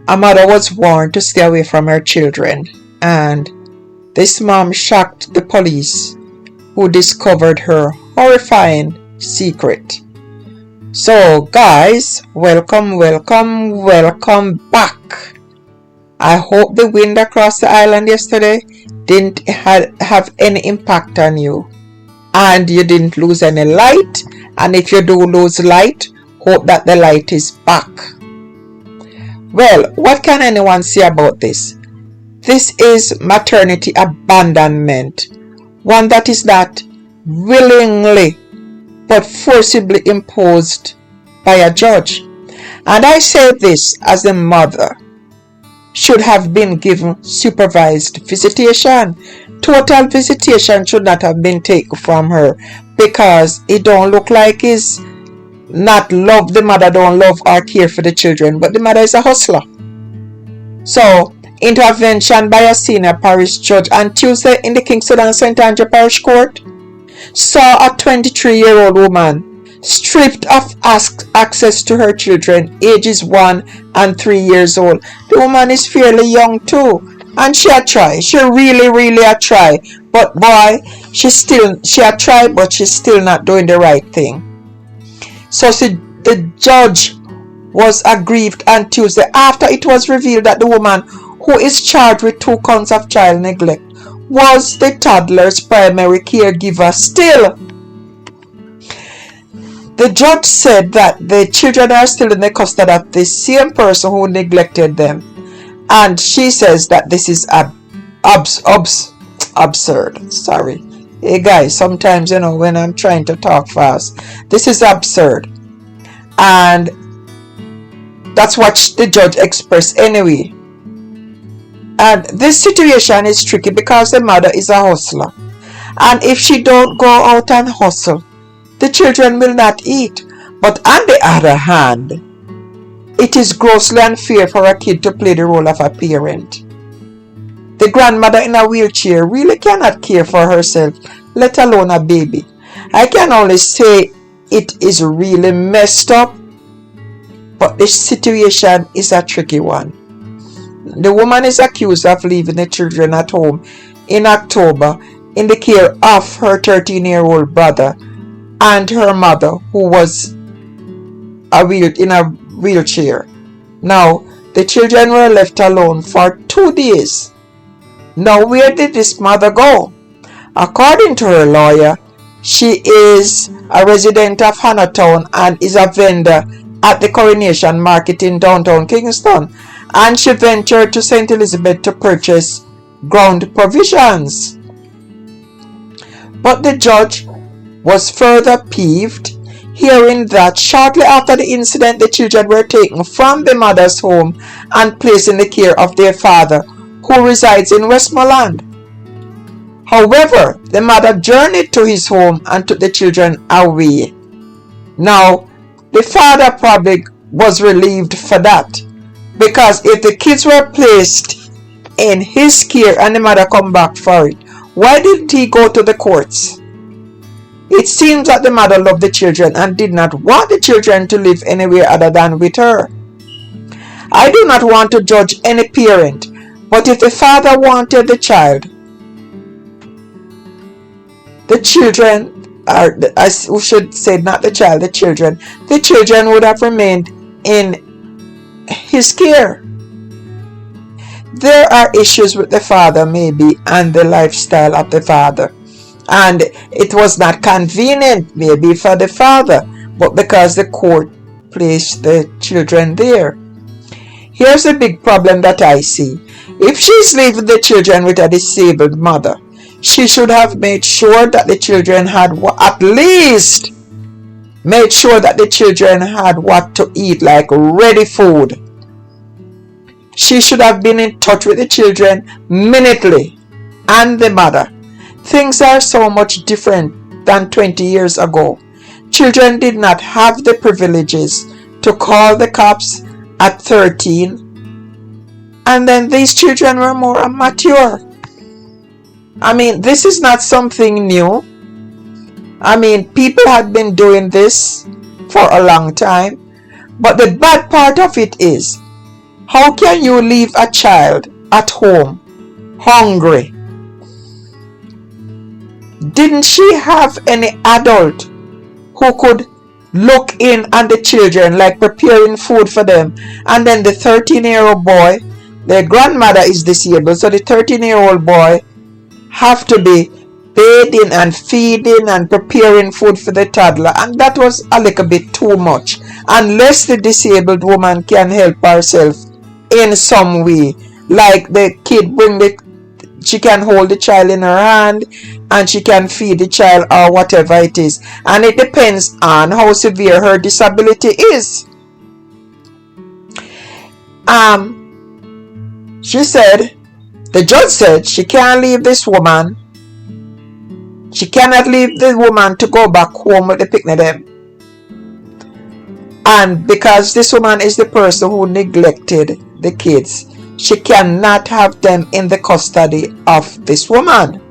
A mother was warned to stay away from her children, and this mom shocked the police, who discovered her horrifying secret. So guys, welcome back. I hope the wind across the island yesterday didn't have any impact on you, and you didn't lose any light, and if you do lose light, hope that the light is back. Well, what can anyone say about this? This is maternity abandonment, one that is not willingly but forcibly imposed by a judge. And I say this as the mother should have been given supervised visitation. Total visitation should not have been taken from her, because it don't look like it's not love. The mother don't love or care for the children, but the mother is a hustler. So intervention by a senior parish judge on Tuesday in the Kingston and St. Andrew Parish Court saw a 23-year-old woman stripped of access to her children, ages 1 and 3 years old. The woman is fairly young too, and she a try. She really a try. But boy, she a try, but she's still not doing the right thing. So the judge was aggrieved on Tuesday after it was revealed that the woman, who is charged with 2 counts of child neglect, was the toddler's primary caregiver still. The judge said that the children are still in the custody of the same person who neglected them, and she says that this is absurd. Sorry. Hey guys, sometimes, when I'm trying to talk fast, this is absurd. And that's what the judge expressed anyway. And this situation is tricky because the mother is a hustler. And if she don't go out and hustle, the children will not eat. But on the other hand, it is grossly unfair for a kid to play the role of a parent. The grandmother in a wheelchair really cannot care for herself, let alone a baby. I can only say it is really messed up, but the situation is a tricky one. The woman is accused of leaving the children at home in October in the care of her 13-year-old brother and her mother, who was in a wheelchair. Now, the children were left alone for 2 days. Now, where did this mother go? According to her lawyer, she is a resident of Hannahtown and is a vendor at the Coronation Market in downtown Kingston, and she ventured to St. Elizabeth to purchase ground provisions. But the judge was further peeved, hearing that shortly after the incident, the children were taken from the mother's home and placed in the care of their father, who resides in Westmoreland. However, the mother journeyed to his home and took the children away. Now, the father probably was relieved for that, because if the kids were placed in his care and the mother come back for it, why didn't he go to the courts? It seems that the mother loved the children and did not want the children to live anywhere other than with her. I do not want to judge any parent, but if the father wanted the child, the children, or I should say not the child, the children would have remained in his care. There are issues with the father maybe and the lifestyle of the father, and it was not convenient maybe for the father, but because the court placed the children there. Here's the big problem that I see. If she's leaving the children with a disabled mother, she should have made sure that the children had at least made sure that the children had what to eat, like ready food. She should have been in touch with the children minutely, and the mother. Things are so much different than 20 years ago. Children did not have the privileges to call the cops at 13, and then these children were more mature. I mean, this is not something new. I mean, people had been doing this for a long time. But the bad part of it is, How can you leave a child at home hungry? Didn't she have any adult who could look in on the children, like preparing food for them? And then the 13-year-old boy, their grandmother is disabled, so the 13-year-old boy have to be bathing and feeding and preparing food for the toddler, and that was a little bit too much, unless the disabled woman can help herself in some way, like the kid she can hold the child in her hand and she can feed the child or whatever it is, and it depends on how severe her disability is. She said, the judge said she can't leave this woman. She cannot leave the woman to go back home with the picnic them. And because this woman is the person who neglected the kids, she cannot have them in the custody of this woman.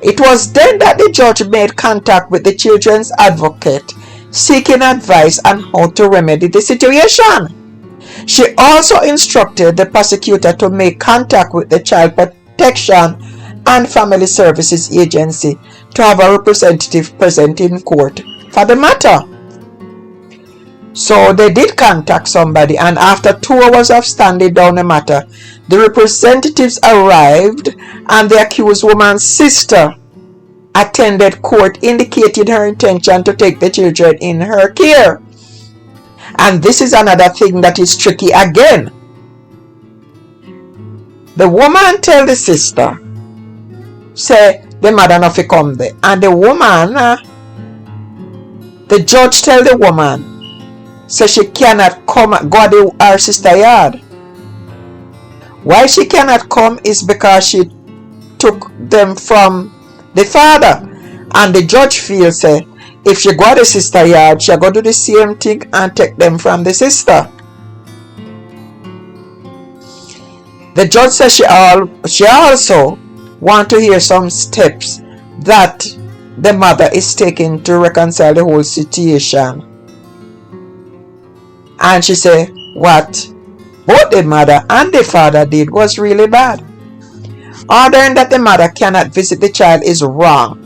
It was then that the judge made contact with the children's advocate, seeking advice on how to remedy the situation. She also instructed the prosecutor to make contact with the Child Protection and Family Services Agency to have a representative present in court for the matter. So they did contact somebody, and after 2 hours of standing down the matter, the representatives arrived and the accused woman's sister attended court, indicating her intention to take the children in her care. And this is another thing that is tricky again. The woman tell the sister, say the mother not fi come there, and the woman, the judge tell the woman, say she cannot come go to her sister yard. Why she cannot come is because she took them from the father, and the judge feels say if she go to the sister yard, she go do the same thing and take them from the sister. The judge says she also want to hear some steps that the mother is taking to reconcile the whole situation. And she said what both the mother and the father did was really bad. Ordering that the mother cannot visit the child is wrong.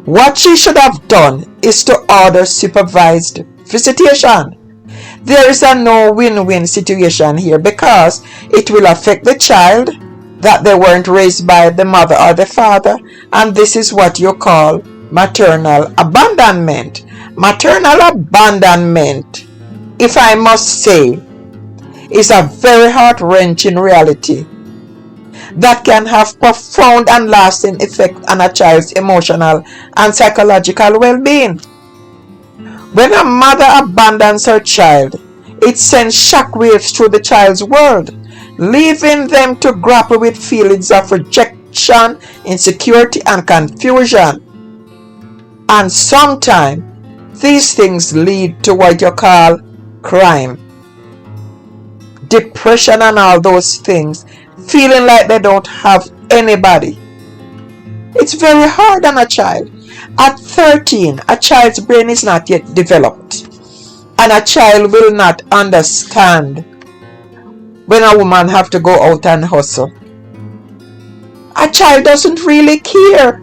What she should have done is to order supervised visitation. There is a no win-win situation here, because it will affect the child that they weren't raised by the mother or the father, and this is what you call maternal abandonment. Maternal abandonment, if I must say, is a very heart-wrenching reality that can have profound and lasting effect on a child's emotional and psychological well-being. When a mother abandons her child, it sends shockwaves through the child's world, leaving them to grapple with feelings of rejection, insecurity, and confusion. And sometimes these things lead to what you call crime, depression, and all those things, feeling like they don't have anybody. It's very hard on a child. At 13, a child's brain is not yet developed, and a child will not understand when a woman have to go out and hustle. A child doesn't really care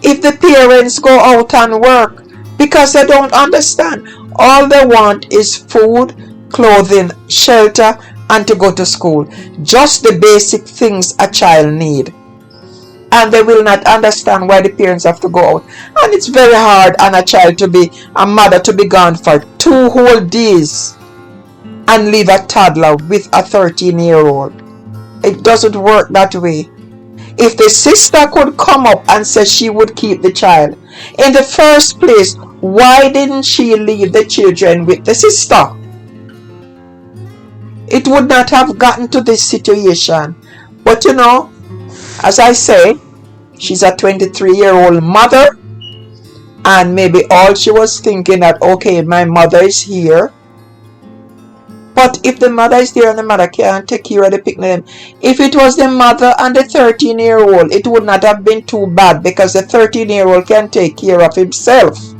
if the parents go out and work, because they don't understand. All they want is food, clothing, shelter, and to go to school. Just the basic things a child need. And they will not understand why the parents have to go out. And it's very hard on a mother to be gone for 2 whole days and leave a toddler with a 13-year-old. It doesn't work that way. If the sister could come up and say she would keep the child, in the first place, why didn't she leave the children with the sister? It would not have gotten to this situation. But you know, as I say, she's a 23-year-old mother, and maybe all she was thinking that, okay, my mother is here. But if the mother is there and the mother can't take care of the picnic, if it was the mother and the 13-year-old, it would not have been too bad, because the 13-year-old can take care of himself.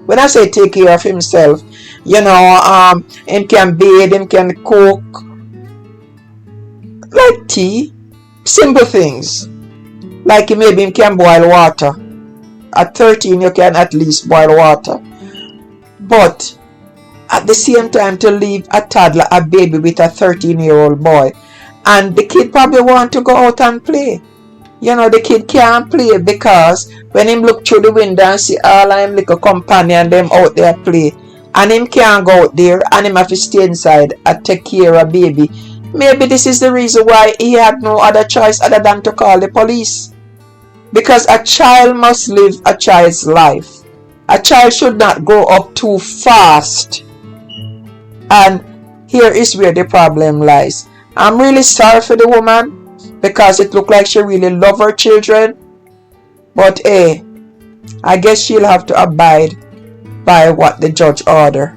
When I say take care of himself, you know, him can bathe, him can cook, like tea, simple things. Like maybe him can boil water. At 13 you can at least boil water. But at the same time, to leave a toddler, a baby with a 13-year-old boy, and the kid probably want to go out and play. The kid can't play because when him look through the window and see all of him little companion them out there play, and him can't go out there, and him have to stay inside and take care of baby. Maybe this is the reason why he had no other choice other than to call the police. Because a child must live a child's life. A child should not grow up too fast. And here is where the problem lies. I'm really sorry for the woman because it looked like she really loved her children. But hey, I guess she'll have to abide by what the judge ordered.